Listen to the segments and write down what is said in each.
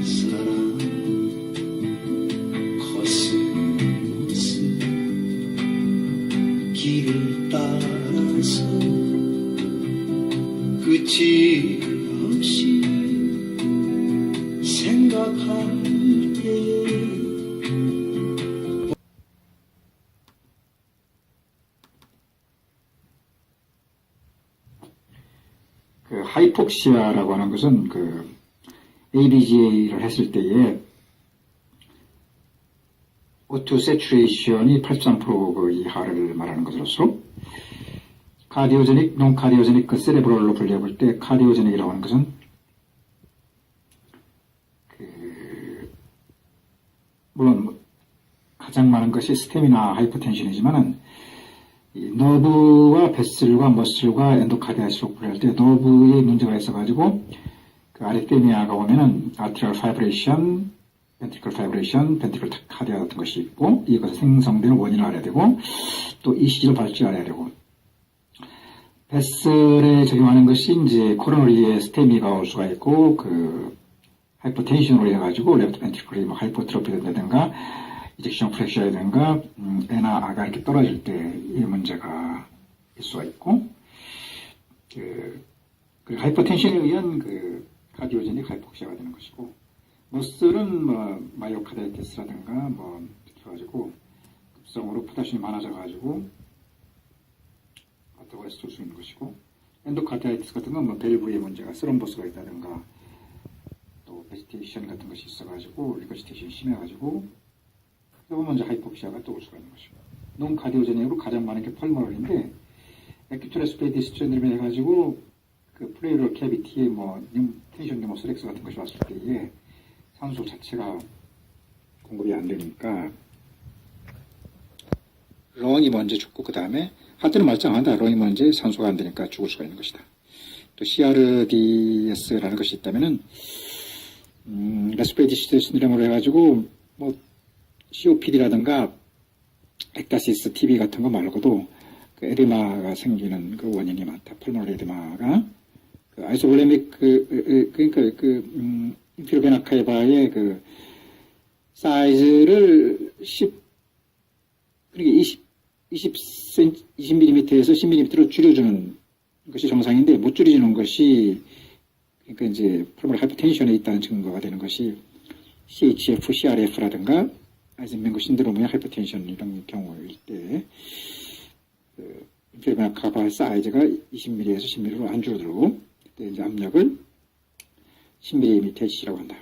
사랑 거스모스 길을 따라서 끝이 없이 생각할 때 그 하이폭시아라고 하는 것은 그 ABGA를 했을 때에 O2 세츄레이션이 83% 이하를 말하는 것으로서 카디오제닉, 논카디오제닉 그 세레브럴로 분류해볼 때 카디오제닉이라고 하는 것은 물론 가장 많은 것이 스테미나 하이퍼텐션이지만은 이 너브와 베슬과 머슬과 엔도카디아스로 분류할 때 너브에 문제가 있어가지고 그 아리테미아가 오면은 아트리얼 파이브레이션, 벤트리클 파이브레이션, 벤트리클 카디아 같은 것이 있고 이것을 생성되는 원인을 알아야 되고 또 ECG를 발치 알아야 되고 베슬에 적용하는 것이 이제 코로너리에 스테미가 올 수가 있고 그 하이퍼텐션으로 해가지고 레프트 벤트리클이 뭐 하이퍼트로피 된다든가 이젝션 프렉셔라든가 NR가 이렇게 떨어질 때 이 문제가 있을 수가 있고 그 하이퍼텐션에 의한 그 카디오제닉 하이폭시아가 되는 것이고 머슬은 뭐 마이오카다이티스라든가 뭐 이렇게 해가지고 급성으로 포타슘이 많아져가지고 아토가 있을 수 있는 것이고 엔도카다이티스 같은 건 뭐 밸브에 문제가 스럼버스가 있다든가 또 베지테이션 같은 것이 있어가지고 리거시테이션이 심해가지고 그러면 이제 하이폭시아가 또 올 수가 있는 것이고 논카디오제닉으로 가장 많은 게 펄모널인데 에큐트 레스피레이터리 시스템을 해가지고 그 플레이럴 캐비티에 뭐 텐션 뉴모스렉스 같은 것이 왔을 때에 산소 자체가 공급이 안 되니까 렁이 먼저 죽고 그 다음에 하트는 말짱한다. 렁이 먼저 산소가 안 되니까 죽을 수가 있는 것이다. 또 CRDS라는 것이 있다면은 레스피레이터리 시스템으로 해가지고 뭐 COPD라든가 엑타시스 TB 같은 거 말고도 그 에디마가 생기는 그 원인이 많다. 펄모널 에디마가 그 아이소블레믹 그러니까 인피로베나카에바의 그 사이즈를 20mm에서 10mm로 줄여주는 것이 정상인데 못 줄여주는 것이 그러니까 이제 펄모널 하이퍼텐션에 있다는 증거가 되는 것이 CHF, CRF라든가 아이젠뱅거 신드롬의 하이퍼텐션 이런 경우일 때 인피로베나카바의 사이즈가 20mm에서 10mm로 안 줄어들고 그때 이제 압력을 10mm라고 한다.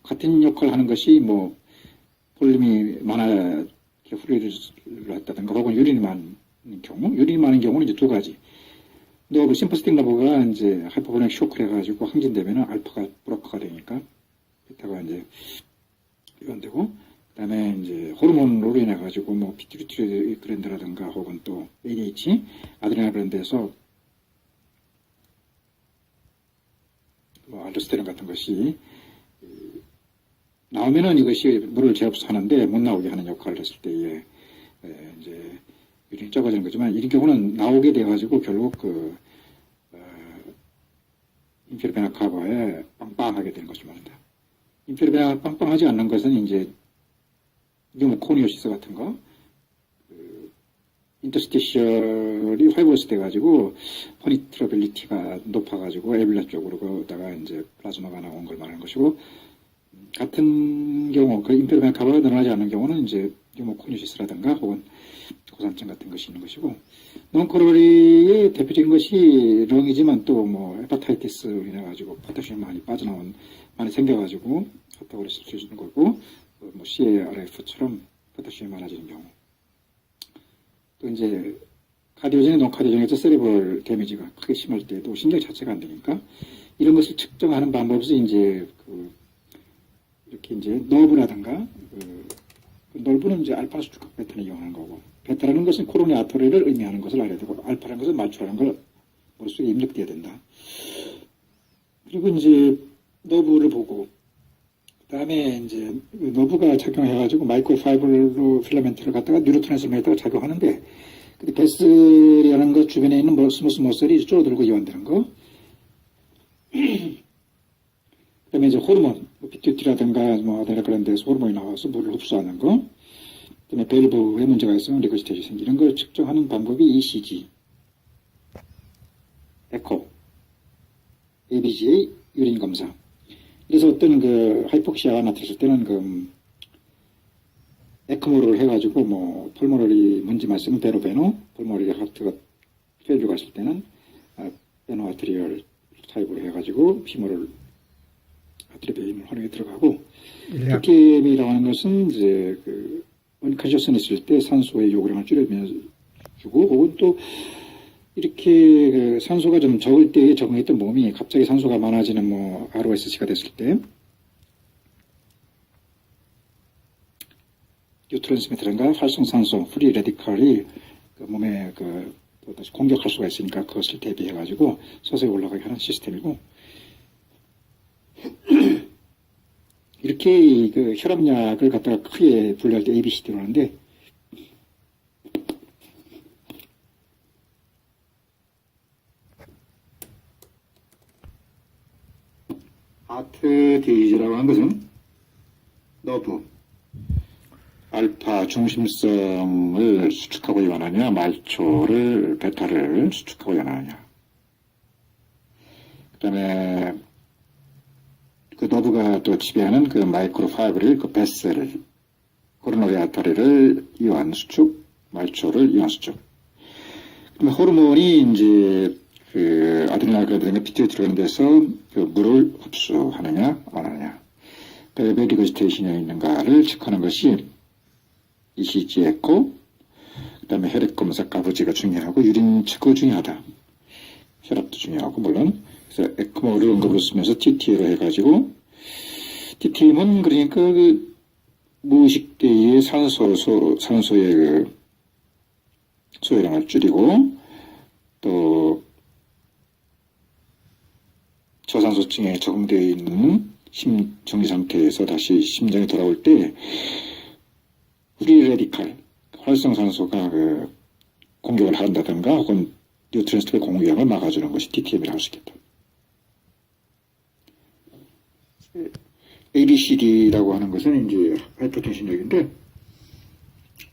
같은 역할을 하는 것이 뭐 볼륨이 많아 후리를 했다든가 혹은 유린이 많은 경우, 유린이 많은 경우는 이제 두 가지. 너브 심퍼스틱 너브가 이제 하이퍼보닉 쇼크를 해가지고 항진되면은 알파가 브로커가 되니까 베타가 이제 이완되고 그 다음에 이제 호르몬으로 인해가지고 뭐 피투리트리 그랜드라든가 혹은 또 ADH 아드레날 그랜드에서 뭐 알도스테론 같은 것이 나오면은 이것이 물을 재흡수하는데 못 나오게 하는 역할을 했을 때에 이제 유린이 적어지는 거지만 이런 경우는 나오게 돼가지고 결국 그 인피로베나카바에 빵빵하게 되는 것이 말입니다. 인피로베나가 빵빵하지 않는 것은 이제 뉴모코니오시스 같은 거, 인터스티셜이 화이브러스 돼가지고 퍼니트러빌리티가 높아가지고 에빌라 쪽으로 거다가 이제 플라즈마가 나온 걸 말하는 것이고 같은 경우 그 인피로베나카바가 늘어나지 않는 경우는 이제 뉴모코니오시스라든가 혹은 고산증 같은 것이 있는 것이고 논코로리의 대표적인 것이 렁이지만 또 뭐 헤파타이티스로 인해가지고 포타슘이 많이 빠져나온 많이 생겨가지고 핫도그를 쓸 수 있는 거고 뭐 CARF처럼 포타슘이 많아지는 경우 또 이제 카디오제닉, 논카디오제닉에서 세레브럴 데미지가 크게 심할 때도 심장 자체가 안 되니까 이런 것을 측정하는 방법에서 이제 이렇게 이제 너브라든가 너브는 이제 알파 수축각 베타를 이용하는 거고 베타라는 것은 코로니 아토리를 의미하는 것을 알아야 되고 알파라는 것은 마취라는 걸 머릿속에 입력돼야 된다. 그리고 이제 너브를 보고 그 다음에 이제 너브가 작용해가지고 마이크로파이블로 필라멘트를 갖다가 뉴로트랜스미터가 작용하는데 근데 베슬이라는 것 주변에 있는 스무스 머슬이 줄어들고 이완되는 거 그 다음에 이제 이제 호르몬, PTT라든가 뭐 아데나 그런 데서 호르몬이 나와서 물을 흡수하는 거, 그다음에 밸브에 문제가 있으면 리거시테이지 생기는 걸 측정하는 방법이 ECG, 에코, ABGA, 유린 검사. 그래서 어떤 그 하이폭시아가 나타났을 때는 그 에크모를 해가지고 뭐 펄모너리 문제만 있으면 베노, 펄모너리 하트가 페일류가 있을 때는 베노 아트리얼 타입으로 해가지고 피모를 아트리베인을 활용해 들어가고, PTM이라고 하는 것은 이제 그 언컨셔스는 있을 때 산소의 요구량을 줄여주고, 혹은 또 이렇게 그 산소가 좀 적을 때에 적응했던 몸이 갑자기 산소가 많아지는 뭐 ROSC가 됐을 때 뉴트랜스미터인가 활성산소 프리 레디칼이 그 몸에 그 다시 공격할 수가 있으니까 그것을 대비해가지고 서서히 올라가게 하는 시스템이고, 이렇게 그 혈압약을 갖다가 크게 분류할 때 ABCD로 하는데, 하트 디지라고 하는 것은 너브, 알파 중심성을 수축하고 이완하냐, 말초를, 베타를 수축하고 이완하냐. 그 다음에 그 너브가 또 지배하는 그 마이크로 파이브릴, 그 베스를, 코로너리 아터리를 이완 수축, 말초를 이완 수축. 그 다음에 호르몬이 이제 그 아드레날 글랜드나 피튜이트리 이런 데서 그 물을 흡수하느냐, 안 하느냐. 밸브 리거시테이션이 있는가를 체크하는 것이 ECG 에코, 그 다음에 혈액 검사 가부지가 중요하고, 유린 체크 중요하다. 혈압도 중요하고, 물론. 그래서 에크모를 응급으로 쓰면서 TT로 해가지고, TTM은 그러니까 그 무의식대의 산소의 그 소요량을 줄이고, 또 저산소증에 적응되어 있는 정지 상태에서 다시 심장이 돌아올 때 프리 레디칼, 활성산소가 그 공격을 한다든가 혹은 뉴트랜스의 공격을 막아주는 것이 TTM이라고 할 수 있겠다. ABCD라고 하는 것은 이제 하이퍼텐션력인데,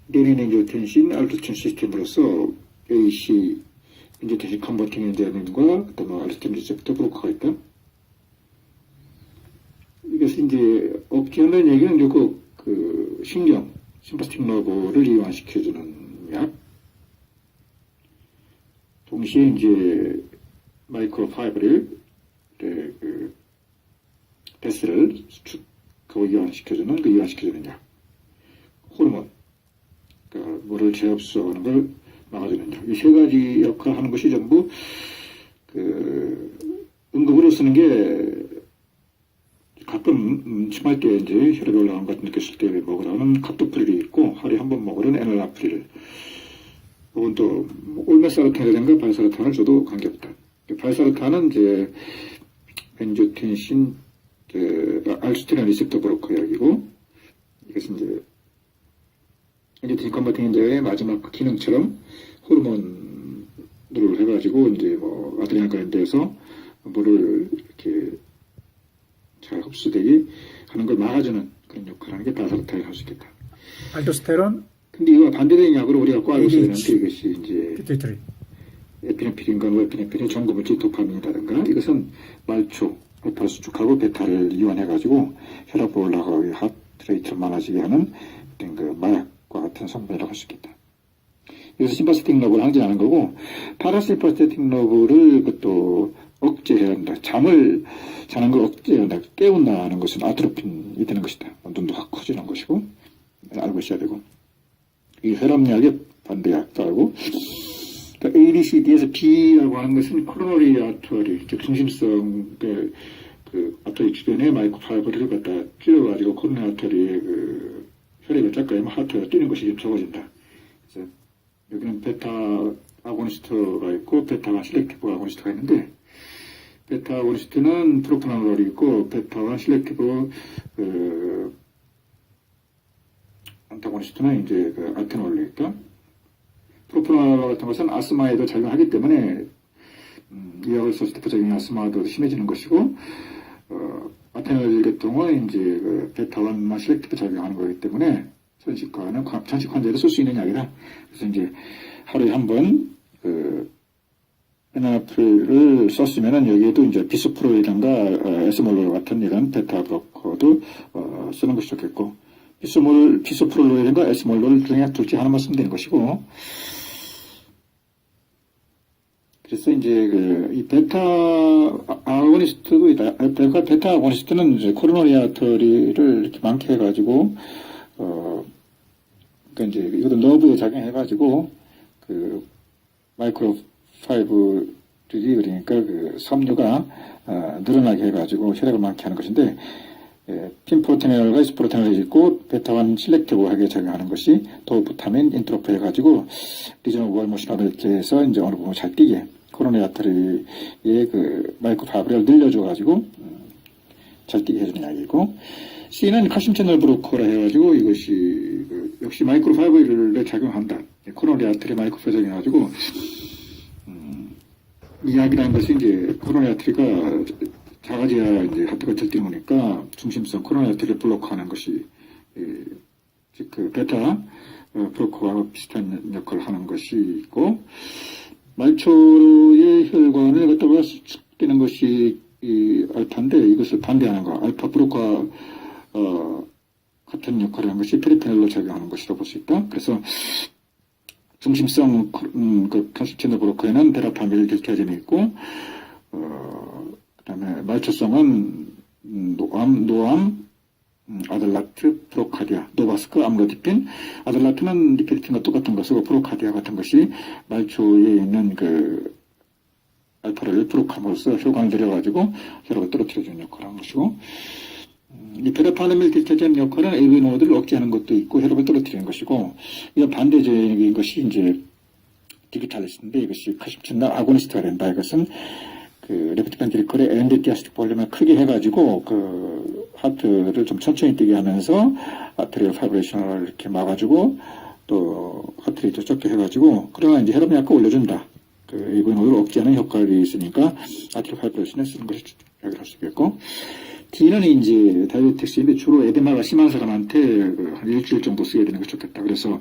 레닌-엔지오텐신 알도스텐 시스템으로서 AC 엔지오텐신 컨버팅 엔자임과 그다음에 알도스텐 리셉터 브로커가 있다. 이것이 이제 억제하는 얘기는 결국 그 신경, 심파스틱 너브를 이완시켜주는 약. 동시에 이제 마이크로 파이브릴, 그 베스를 수축하고 이완시켜주는 그 이완시켜주는 약. 호르몬, 그러니까 물을 재흡수하는 걸 막아주는 약. 이 세 가지 역할을 하는 것이 전부 그 응급으로 쓰는 게, 가끔 심할 때 이제 혈압이 올라간 것 같은 느꼈을 때 먹으라는 카토프릴이 있고, 하루에 한 번 먹으라는 에놀라프릴, 혹은 또 올메사르탄이라든가 발사르탄을 줘도 관계없다. 발사르탄은 이제 엔지오텐신, 알스테린 리셉터 브로커 약이고, 이것은 이제 엔지오텐신 컨버팅 엔자의 마지막 기능처럼 호르몬을 해가지고 이제 뭐 아드레날 글랜드에서 물을 이렇게 잘 흡수되게 하는 걸 막아주는 그런 역할을 하는 게 발사르탄이라고 할 수 있겠다. 알도스테론, 근데 이거 반대되는 약으로 우리가 꼭 알고 있어야 되는데, 이것이 이제 피투이트리. 에피네프린과 노에피네프린, 전구물질 도파민이라든가, 이것은 말초, 베타를 수축하고 베타를 이완해가지고 혈압이 올라가게 하트레이트를 많아지게 하는 어떤 그 마약과 같은 성분이라고 할 수 있겠다. 그래서 심파스틱 너브를 항진하는 거고, 파라심파스틱 너브를 그것도 억제해야 한다. 자는 걸 억제해야 한다. 깨운다는 것은 아트로핀이 되는 것이다. 눈도 확 커지는 것이고, 알고 있어야 되고. 이 혈압약의 반대약도 알고, 그러니까 ABCD에서 B라고 하는 것은 코로너리 아터리, 즉 중심성 그 아터리 주변에 마이크로파이브를 갖다 찔러가지고 코로너리 아터리의 그 혈액을 깎아내면 하트가 뛰는 것이 좀 적어진다. 그래서 여기는 베타 아고니스트가 있고 베타가 실렉티브 아고니스트가 있는데, 베타 아고니스트는 프로파놀이 있고 베타와 실렉티브 그 안타고니스트는 이제 그 알테놀이 있다. 프로파놀 같은 것은 아스마에도 작용하기 때문에 이 약을 썼을 때 부작용이 아스마도 심해지는 것이고, 아테놀 계통의 이제 그 베타1만 셀렉티브 작용하는 거기 때문에 전식 환자에도 쓸 수 있는 약이다. 그래서 이제 하루에 한 번, 에나프를 썼으면은 여기에도 이제 비소프로이든가 에스몰로 같은 이런 베타 브로커도 쓰는 것이 좋겠고, 비소프로이든가 에스몰로를 중에 둘째 하나만 쓰면 되는 것이고, 그래서 이제 이 베타 아고니스트도 있다. 베타 아고니스트는 이제 코로너리 아터리를 이렇게 많게 해가지고, 그러니까 이제 이것도 너브에 작용해가지고 마이크로 파이브들이 그러니까 섬유가 늘어나게 해가지고 혈액을 많게 하는 것인데, 핀프로테놀과 스프로테놀이 있고 베타1 실렉티브하게 작용하는 것이 도부타민 인트로프 해가지고 리저널 월모션으로 이렇게 해서 이제 어느 부분 잘 뛰게 코로나리 아터리의 마이크로 파이브를 늘려줘가지고 잘 뛰게 해주는 약이고, C는 칼슘 채널 브로커라 해가지고 이것이 역시 마이크로 파이브를 작용한다. 코로나리 아터리 마이크로 파이브 작용해가지고 이 약이라는 것이 이제 코로나리 아터리가 자가지야 이제 하트가 들뜨니까 중심성 코로나리 아터리를 블록하는 것이 즉 베타 브로커와 비슷한 역할을 하는 것이 있고, 말초의 혈관을 갖다가 수축되는 것이 이 알파인데 이것을 반대하는 거, 알파 브로커 같은 역할을 하는 것이 페리페널로 작용하는 것이라고 볼 수 있다. 그래서 중심성 칼슘 채널 브로커에는 베라파밀 딜티아젠이 있고, 그다음에 말초성은 노암, 아들라트, 프로카디아, 노바스크, 암로디핀. 아들라트는 리페리틴과 똑같은 것이고 프로카디아 같은 것이 말초에 있는 알파를 브로카함으로써 혈관을 들여가지고 혈압을 떨어뜨려주는 역할을 하는 것이고, 이 베라파밀 딜티아젠 역할은 AV 노드를 억제하는 것도 있고 혈압을 떨어뜨리는 것이고, 이건 반대적인 것이 이제 디기탈리스인데 이것이 칼슘 채널 아고니스트가 된다. 이것은 레프트 벤트리클의 엔드디아스틱 볼륨을 크게 해가지고 하트를 좀 천천히 뛰게 하면서 아트리얼 파이브레이션을 이렇게 막아주고 또 하트레이트 적게 해가지고, 그러나 이제 혈압 약간 올려준다. AV 노드를 억제하는 효과가 있으니까 아트리얼 파이브레이션에 쓰는 것이 이야기를 할 수 있겠고, D는 이제 다이어틱스인데 주로 에데마가 심한 사람한테 한 일주일 정도 쓰게 되는 것이 좋겠다. 그래서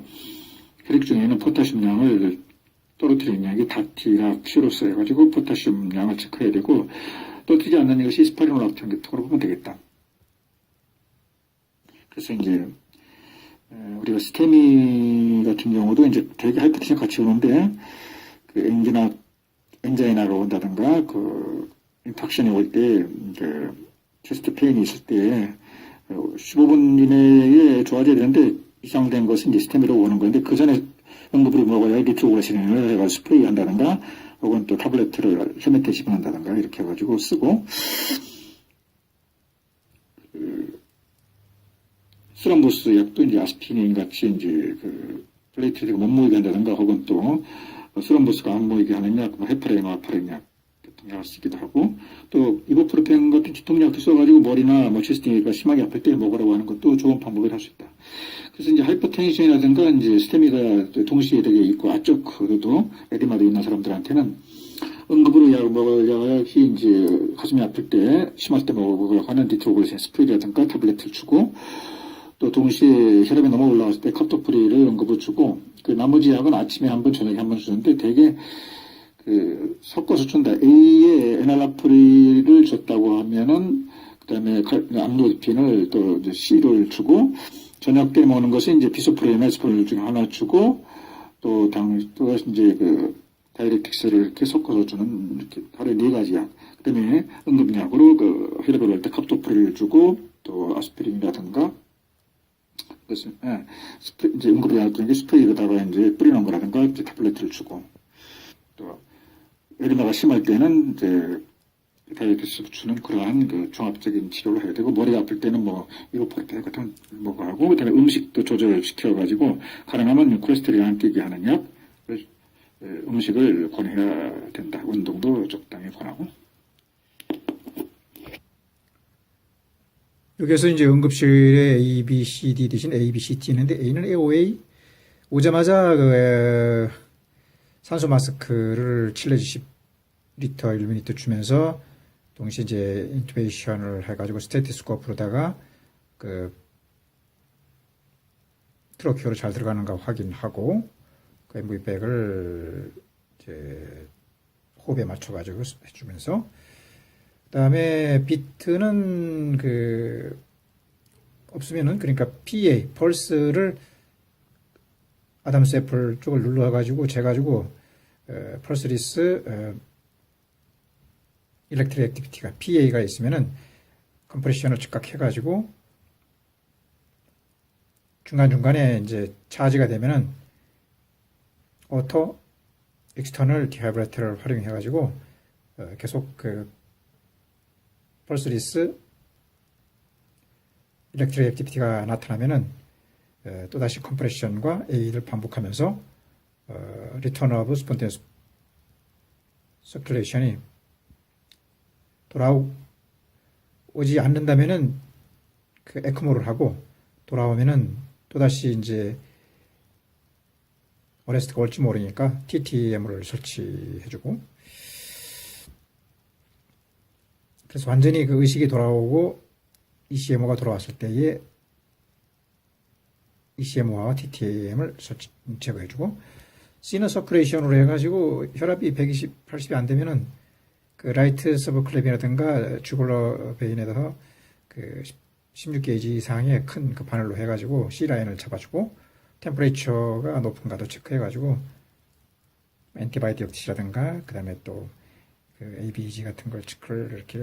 혈액 중에는 포타슘 양을 떨어뜨리는 약이 다티라 퓨로스 해가지고 포타슘 양을 체크해야 되고, 떨어뜨리지 않는 것이 스파리노락탄 계통으로 보면 되겠다. 그래서 이제 우리가 스테미 같은 경우도 이제 되게 하이퍼텐션 같이 오는데 엔자이나가 온다든가 인탁션이 올 때 체스트 페인이 있을 때 15분 이내에 좋아져야 되는데 이상된 것은 이제 스테미로 오는 건데, 그 전에 응급으로 먹어야 리트로그라신을 해가지고 스프레이 한다든가 혹은 또 타블레트를 헬멧에 집어넣는다든가 이렇게 해가지고 쓰고, 스럼보스 약도 이제 아스피린 같이 이제 플레이트가 못 모이게 한다든가 혹은 또 스럼보스가 안 모이게 하는 약, 헤파린, 아파린 약 약을 쓰기도 하고, 또 이보프로펜 같은 지통약도 써가지고 머리나 체스팅이가 심하게 아플 때 먹으라고 하는 것도 좋은 방법을 할 수 있다. 그래서 이제 하이퍼텐션이라든가 이제 스테미가 동시에 되게 있고 아초크도 에디마도 있는 사람들한테는 응급으로 약 먹을 약이 이제 가슴이 아플 때 심할 때 먹으라고 하는 디트로글리신 스프레이라든가 타블렛을 주고, 또 동시에 혈압이 너무 올라갔을 때 카토프리를 응급으로 주고, 나머지 약은 아침에 한 번 저녁에 한 번 주는데 되게 섞어서 준다. A에 에날라프리를 줬다고 하면은, 그 다음에 암로디핀을 또 이제 C를 주고, 저녁 때 먹는 것은 이제 비소프로인, 에스프린 중에 하나 주고, 또 이제 다이렉틱스를 이렇게 섞어서 주는, 이렇게 하루에 4가지 약. 그 다음에 응급약으로 혈압이 올릴 때 카토프리를 주고, 또 아스피린이라든가, 그래서, 이제 응급약 중에 스프레이에다가 이제 뿌리는 거라든가, 이제 타블렛을 주고, 또, 에리마가 심할 때는 이제 다이어트스 주는 그러한 종합적인 치료를 해야 되고, 머리가 아플 때는 이보프로펜 같은 거 먹어 하고, 그다음에 음식도 조절시켜가지고 가능하면 콜레스테롤이 안 뛰게 하는 약, 음식을 권해야 된다. 운동도 적당히 권하고. 여기서 이제 응급실에 A, B, C, D 대신 A, B, C, T 있는데 A는 AOA 오자마자 산소 마스크를 7내지 10리터 1미니트 주면서 동시에 이제 인투베이션을 해가지고 스테티스코프로다가 그 트로키오로 잘 들어가는가 확인하고 그 MV백을 이제 호흡에 맞춰가지고 해주면서 그다음에 비트는 그 없으면은 그러니까 PA 펄스를 아담스 애플 쪽을 눌러가지고 재가지고 펄스리스 일렉트릭 액티비티가 PA가 있으면은 컴프레션을 즉각 해가지고 중간중간에 이제 차지가 되면은 오토 익스터널 디하이브레터를 활용해가지고 계속 그 펄스리스 일렉트릭 액티비티가 나타나면은 또다시 컴프레션과 A를 반복하면서 리턴 오브 스폰테니어스 서큘레이션이 돌아오지 않는다면은 그 에크모를 하고 돌아오면은 또다시 이제 어레스트가 올지 모르니까 TTM을 설치해주고 그래서 완전히 그 의식이 돌아오고 ECMO가 돌아왔을 때에 ECMO와 TTM을 제거해주고 시너 서큘레이션으로 해가지고 혈압이 120, 80이 안 되면은 그 라이트 서브클랩이라든가 주글러 베인에다가 그 16게이지 이상의 큰 그 바늘로 해가지고 C라인을 잡아주고 템퍼레이처가 높은가도 체크해가지고 엔티바이오틱 역시라든가 그 다음에 또 그 ABG 같은 걸 체크를 이렇게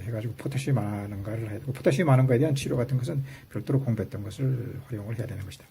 해가지고 포타시움 많은 거를 해야 되고 포타시움 많은 거에 대한 치료 같은 것은 별도로 공부했던 것을 활용을 해야 되는 것이다.